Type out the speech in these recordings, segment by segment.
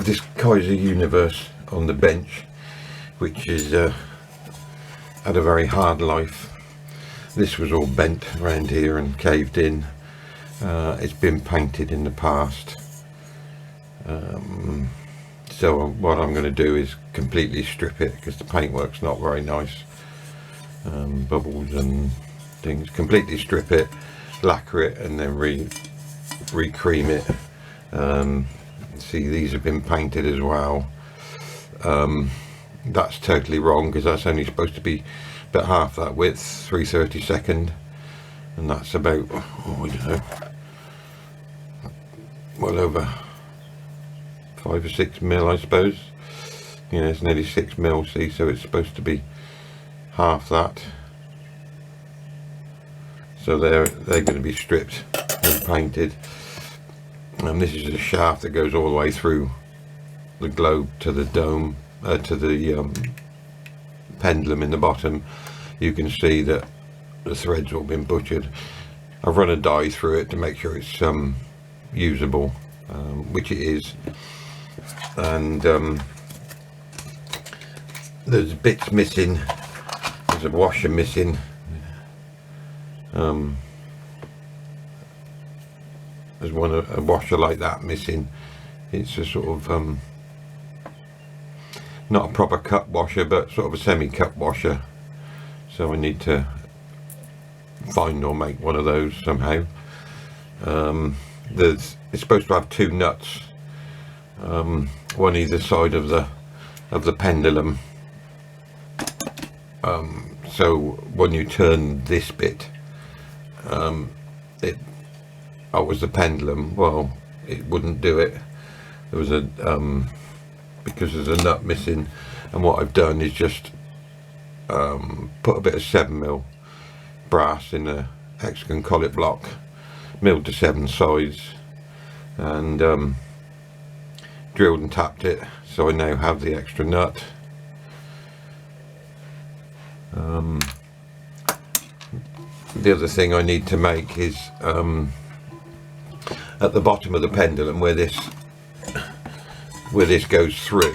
have this Kaiser Universe on the bench, which is had a very hard life. This was all bent around here and caved in. It's been painted in the past, so what I'm going to do is completely strip it, because the paintwork's not very nice, bubbles and things. Completely strip it, lacquer it, and then re-cream it. See, these have been painted as well. That's totally wrong, because that's only supposed to be about half that width, 3/32, and that's about, oh, I don't know, well over 5 or 6 mil, I suppose. You know, it's nearly 6 mil, see, so it's supposed to be half that. So they're going to be stripped and painted. And this is a shaft that goes all the way through the globe to the dome, to the pendulum in the bottom. You can see that the thread's all been butchered. I've run a die through it to make sure it's usable, which it is. And there's bits missing. There's a washer missing. There's a washer like that missing. It's a sort of not a proper cup washer, but sort of a semi-cup washer. So I need to find or make one of those somehow. It's supposed to have 2 nuts, one either side of the pendulum. So when you turn this bit, was the pendulum, well, it wouldn't do it. There was a because there's a nut missing, and what I've done is just put a bit of 7mm brass in a hexagon collet block, milled to 7 sides, and drilled and tapped it, so I now have the extra nut. The other thing I need to make is at the bottom of the pendulum, where this goes through,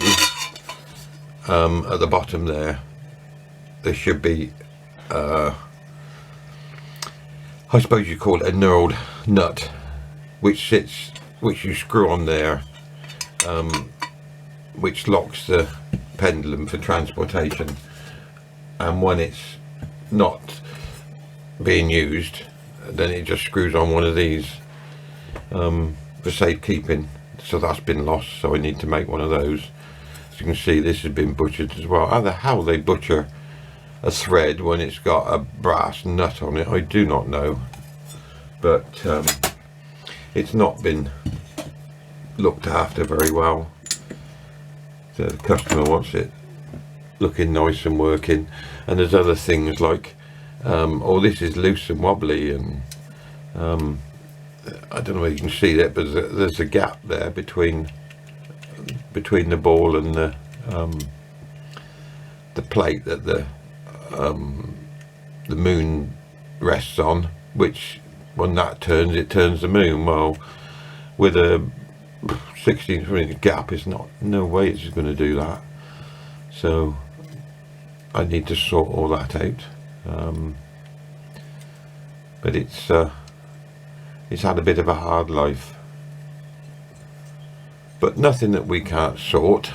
at the bottom there should be I suppose you call it a knurled nut, which you screw on there, which locks the pendulum for transportation. And when it's not being used, then it just screws on one of these for safekeeping. So that's been lost, so I need to make one of those. As you can see, this has been butchered as well. How the hell they butcher a thread when it's got a brass nut on it, I do not know. But it's not been looked after very well. So the customer wants it looking nice and working. And there's other things like, oh, this is loose and wobbly, and I don't know whether you can see that, but there's a gap there between the ball and the plate that the moon rests on, which when that turns, it turns the moon. Well, with a 16-inch gap, it's no way it's going to do that. So I need to sort all that out. But it's had a bit of a hard life, but nothing that we can't sort.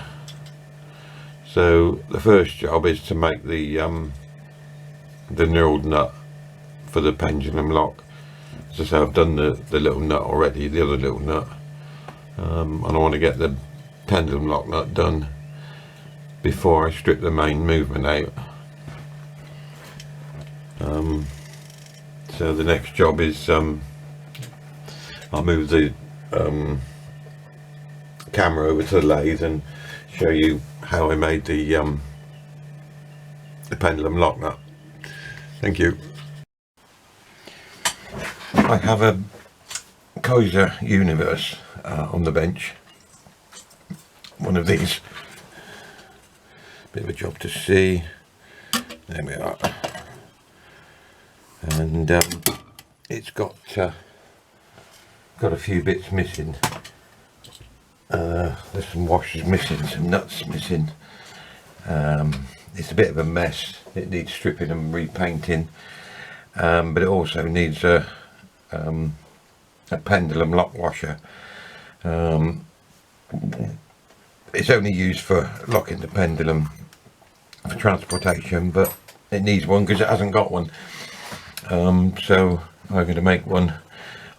So the first job is to make the knurled nut for the pendulum lock. As I say, I've done the little nut already, the other little nut, and I want to get the pendulum lock nut done before I strip the main movement out. So the next job is I'll move the camera over to the lathe and show you how I made the pendulum lock nut. Thank you. I have a Kaiser Universe on the bench. One of these. Bit of a job to see. There we are. And it's got a few bits missing. There's some washers missing, some nuts missing. It's a bit of a mess. It needs stripping and repainting, but it also needs a pendulum lock washer. It's only used for locking the pendulum for transportation, but it needs one because it hasn't got one. So I'm going to make one.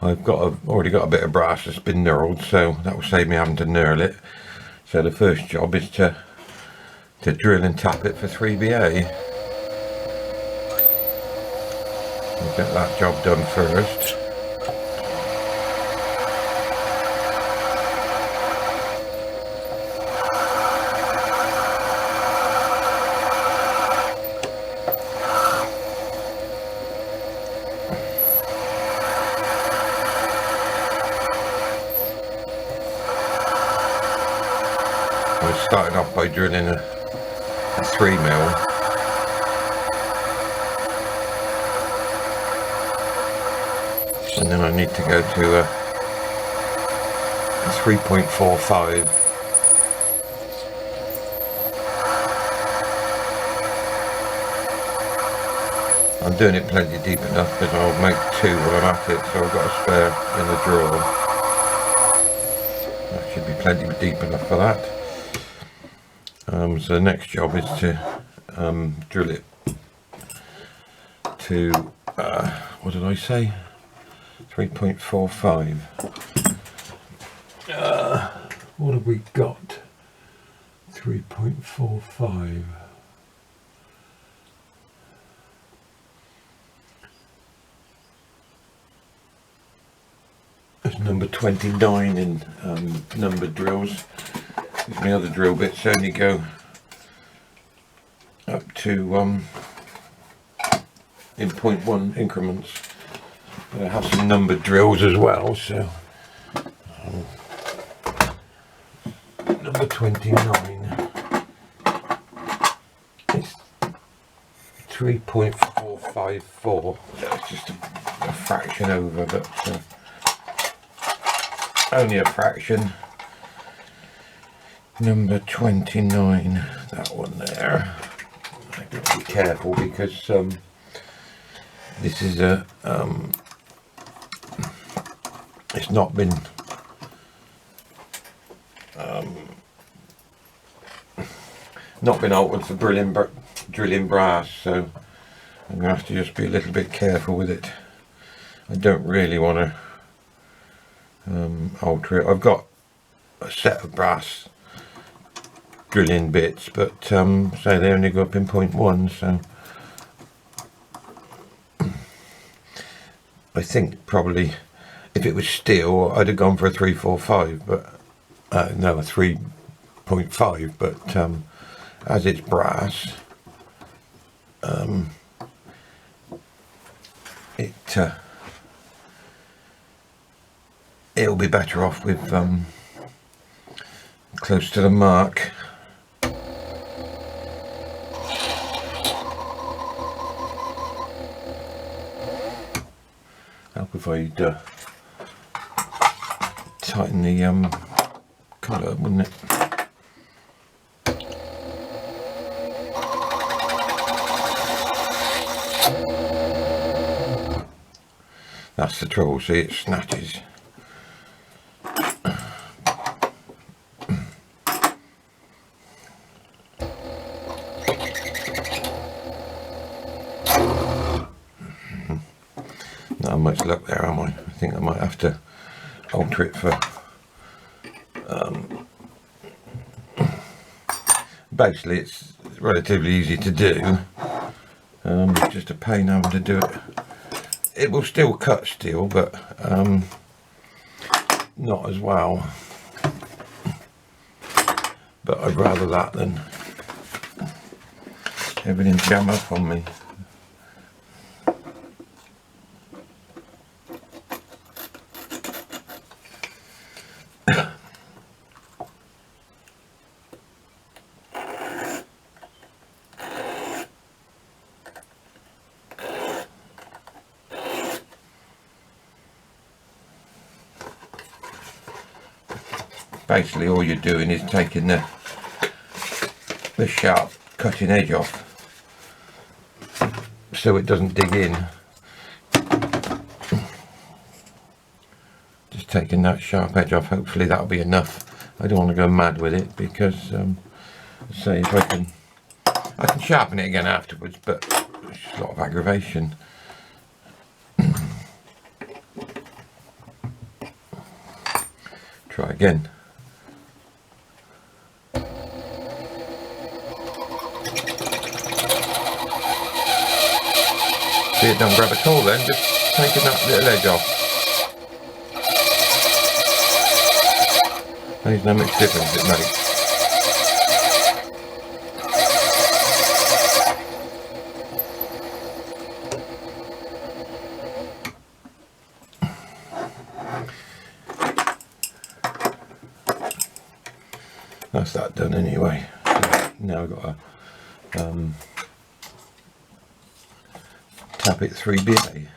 I've already got a bit of brass that's been knurled, so that will save me having to knurl it. So the first job is to drill and tap it for 3BA. We'll get that job done first. I started off by drilling a 3mm. And then I need to go to a 3.45. I'm doing it plenty deep enough because I'll make 2 while I'm at it, so I've got a spare in the drawer. That should be plenty deep enough for that. So the next job is to drill it to, what did I say? 3.45. What have we got? 3.45. That's number 29 in numbered drills. My other drill bits only go up to in 0.1 increments. I have some numbered drills as well, so number 29 is 3.454. That's just a fraction over, but only a fraction. Number 29, that one there. I've got to be careful because this is a it's not been altered for drilling brass, so I'm going to have to just be a little bit careful with it. I don't really want to alter it. I've got a set of brass drilling bits, but say they only go up in 0.1, so I think probably if it was steel I'd have gone for a 345, but no, a 3.5, but as it's brass, it'll be better off with close to the mark. Help if I'd tighten the collar, wouldn't it? That's the trouble, see, it snatches. Not much luck there, am I? I think I might have to alter it for basically it's relatively easy to do, just a pain having to do it. It will still cut steel, but not as well, but I'd rather that than everything jam up on me. basically all you're doing is taking the sharp cutting edge off so it doesn't dig in. Just taking that sharp edge off, hopefully that'll be enough. I don't want to go mad with it because say if I can sharpen it again afterwards, but it's just a lot of aggravation. Try again. See, it don't grab at all then, just taking that little edge off. There's no much difference it makes. That's that done anyway. So now I've got to tap it 3BA.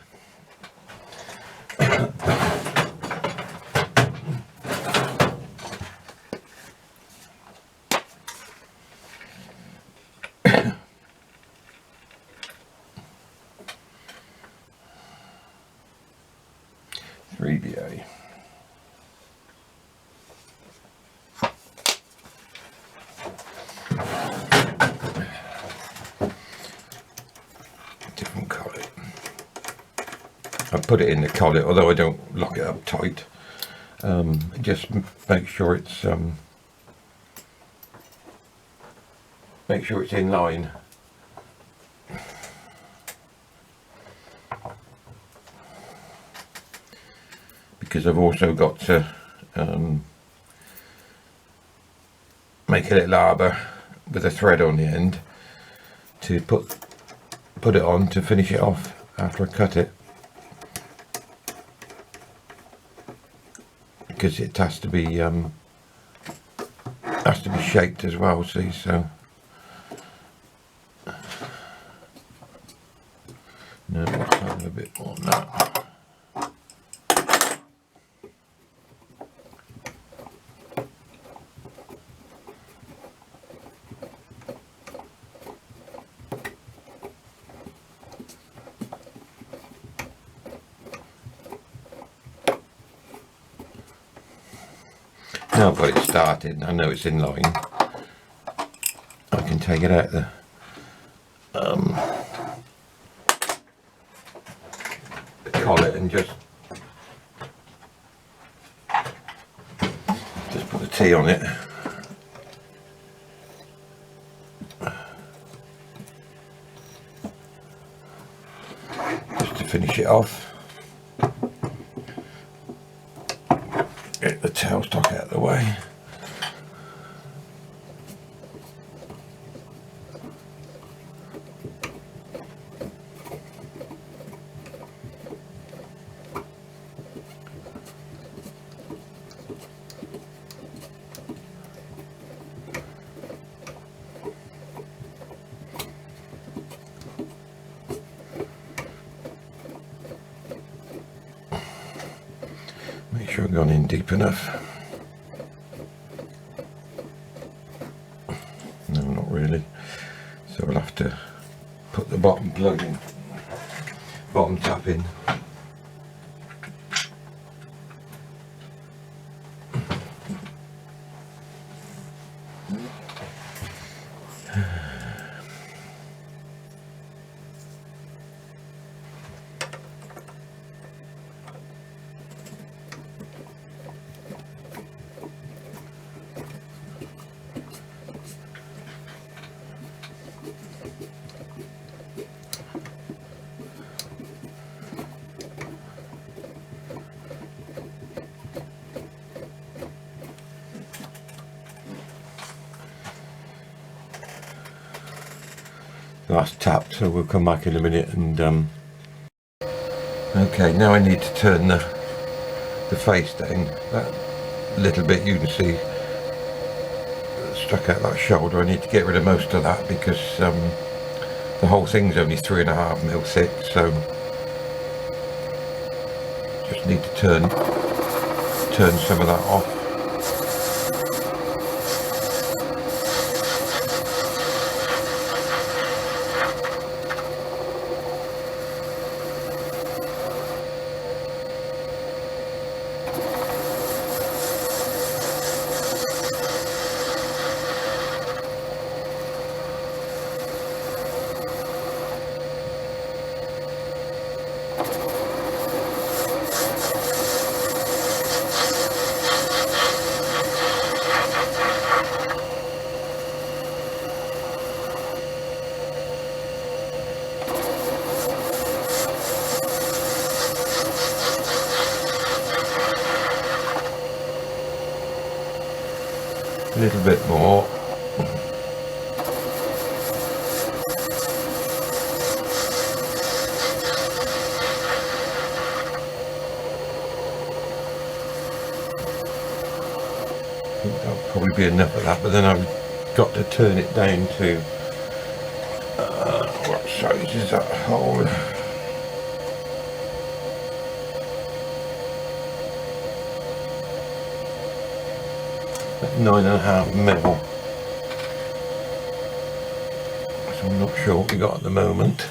Different collet. I put it in the collet, although I don't lock it up tight. Just make sure it's in line. Because I've also got to make a little arbor with a thread on the end to put it on to finish it off after I cut it, because it has to be shaped as well, see, so no, let's have a bit more than that. Now I've got it started, I know it's in line, I can take it out the collet and just put a T on it. Just to finish it off. Get the tailstock out of the way. Make sure I've gone in deep enough. No, not really. So I'll have to put the bottom plug in, bottom tap in. That's tapped, so we'll come back in a minute and okay, now I need to turn the face down. That little bit you can see stuck out that shoulder, I need to get rid of most of that because the whole thing's only 3.5 mil thick, so just need to turn some of that off. A little bit more. I think that'll probably be enough of that, but then I've got to turn it down to what size is that hole? 9.5 mil. So I'm not sure what we got at the moment.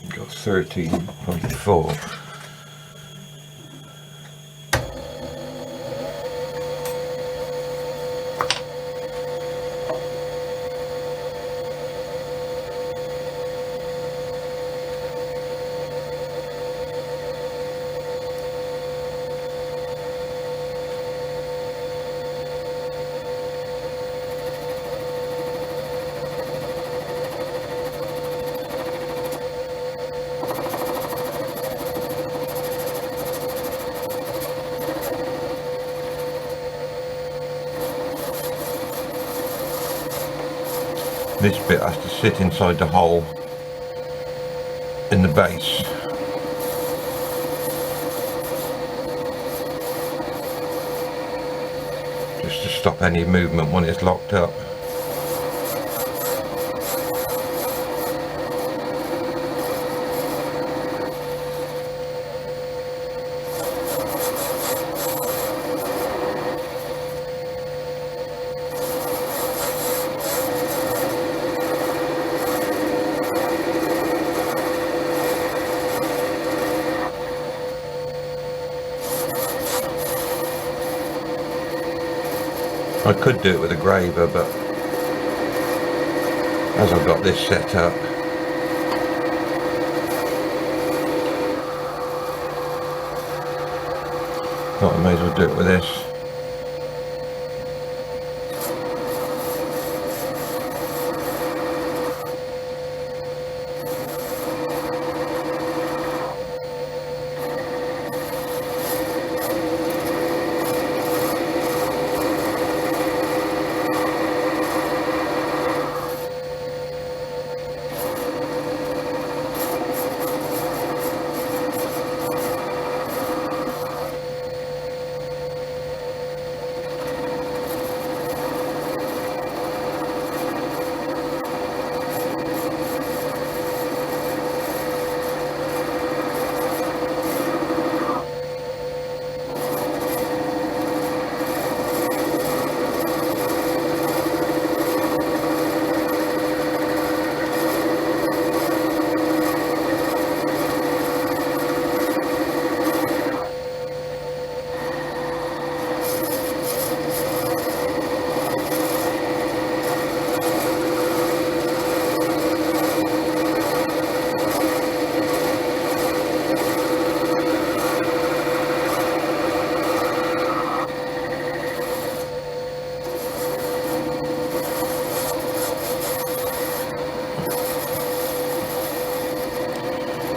Got 13.4. This bit has to sit inside the hole in the base. Just to stop any movement when it's locked up. I could do it with a graver, but as I've got this set up, I may as well do it with this.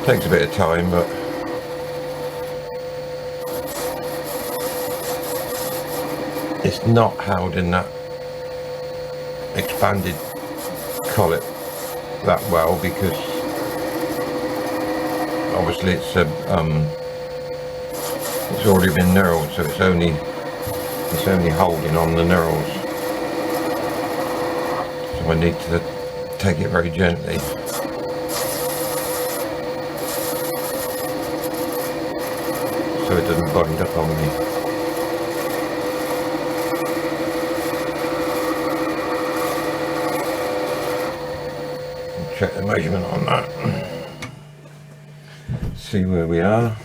Takes a bit of time, but it's not held in that expanded collet that well, because obviously it's already been knurled, so it's only holding on the knurls. So I need to take it very gently. So it doesn't bind up on me. I'll check the measurement on that. See where we are.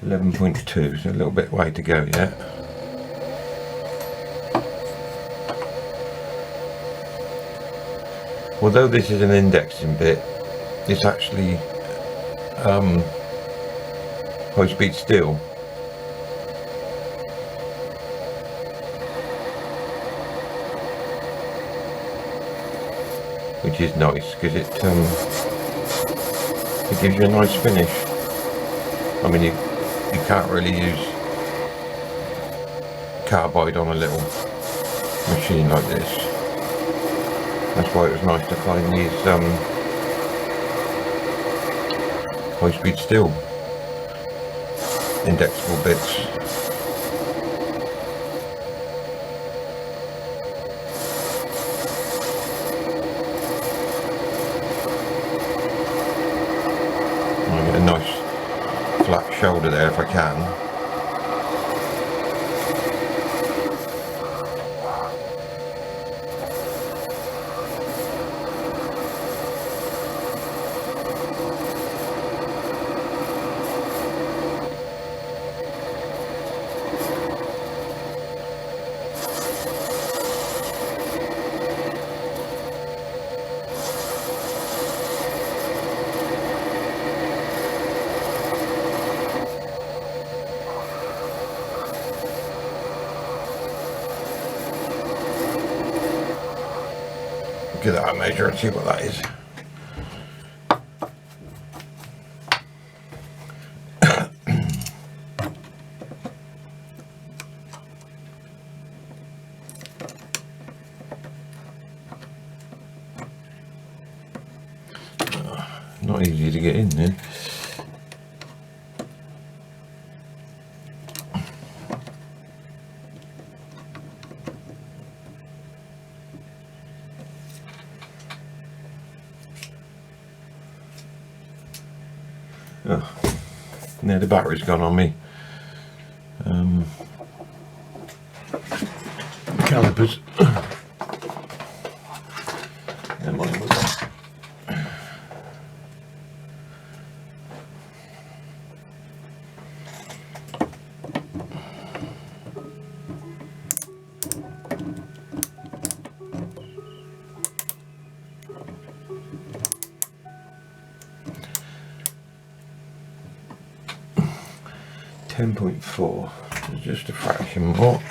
.2, so a little bit way to go yet. Although this is an indexing bit, it's actually high-speed steel. Which is nice because it gives you a nice finish. I mean, you can't really use carbide on a little machine like this. That's why it was nice to find these high-speed steel indexable bits. I'll get a nice flat shoulder there if I can. Give that a measure and see what that is. Not easy to get in then. Oh, now the battery's gone on me. Calipers. Never mind with that. 10.4, just a fraction more.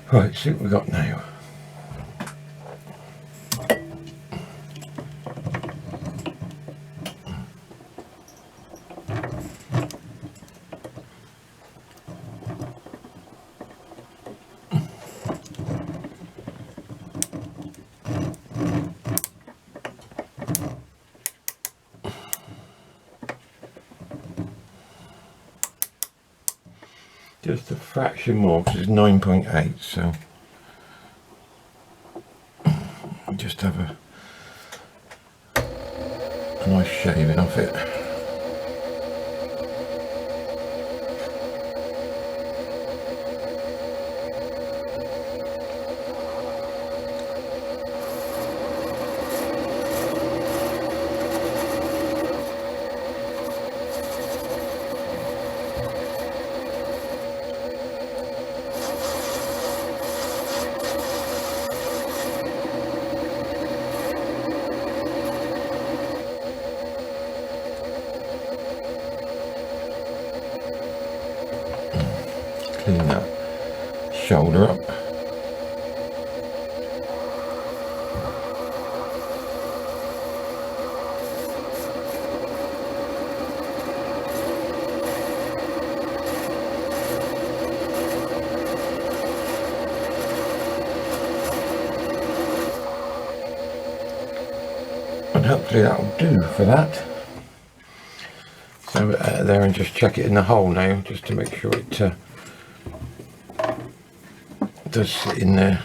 Right, see what we got now. Just a fraction more because it's 9.8, so just have a nice shaving off it. shoulder up. And hopefully that'll do for that. So there, and just check it in the hole now, just to make sure it does sit in there.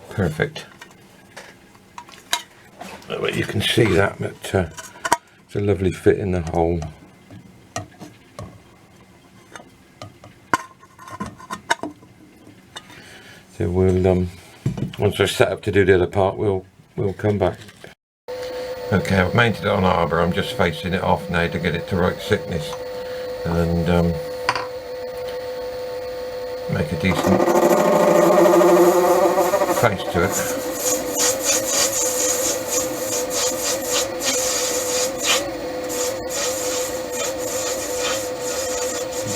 Perfect. Well, you can see that, but it's a lovely fit in the hole. So we'll once we're set up to do the other part, we'll come back. Okay, I've mounted it on arbor. I'm just facing it off now to get it to right thickness, and make a decent face to it.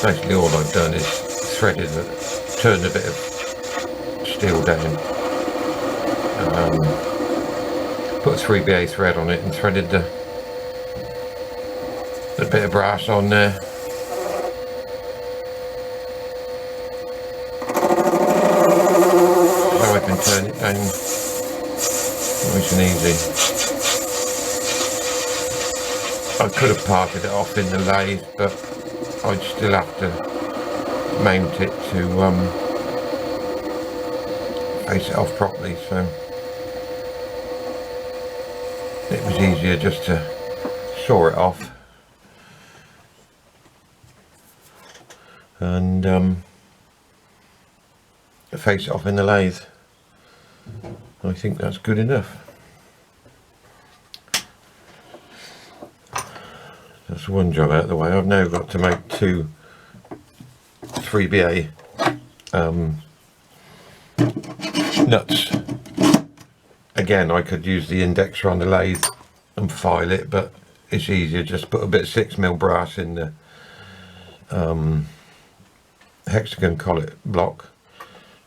Basically all I've done is threaded it, turned a bit of steel down, put a 3BA thread on it and threaded the bit of brass on there. So I can turn it down nice and easy. I could have parted it off in the lathe, but I'd still have to mount it to face it off properly, so it was easier just to saw it off and face it off in the lathe. I think that's good enough. That's one job out of the way. I've now got to make two 3BA nuts. Again, I could use the indexer on the lathe and file it, but it's easier just put a bit of 6mm brass in the hexagon collet block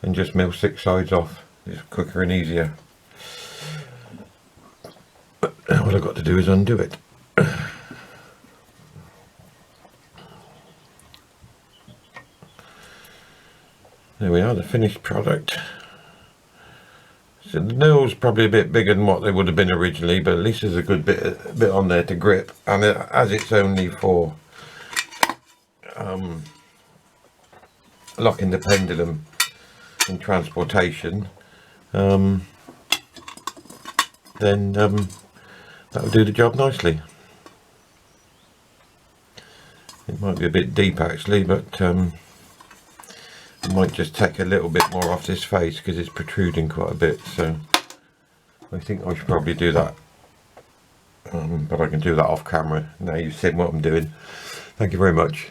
and just mill 6 sides off. It's quicker and easier. But all I've got to do is undo it. There we are, the finished product. So the nail's probably a bit bigger than what they would have been originally, but at least there's a good bit on there to grip. And as it's only for locking the pendulum in transportation, then that'll do the job nicely. It might be a bit deep actually, but I might just take a little bit more off this face because it's protruding quite a bit, so I think I should probably do that, but I can do that off camera. Now you've seen what I'm doing. Thank you very much.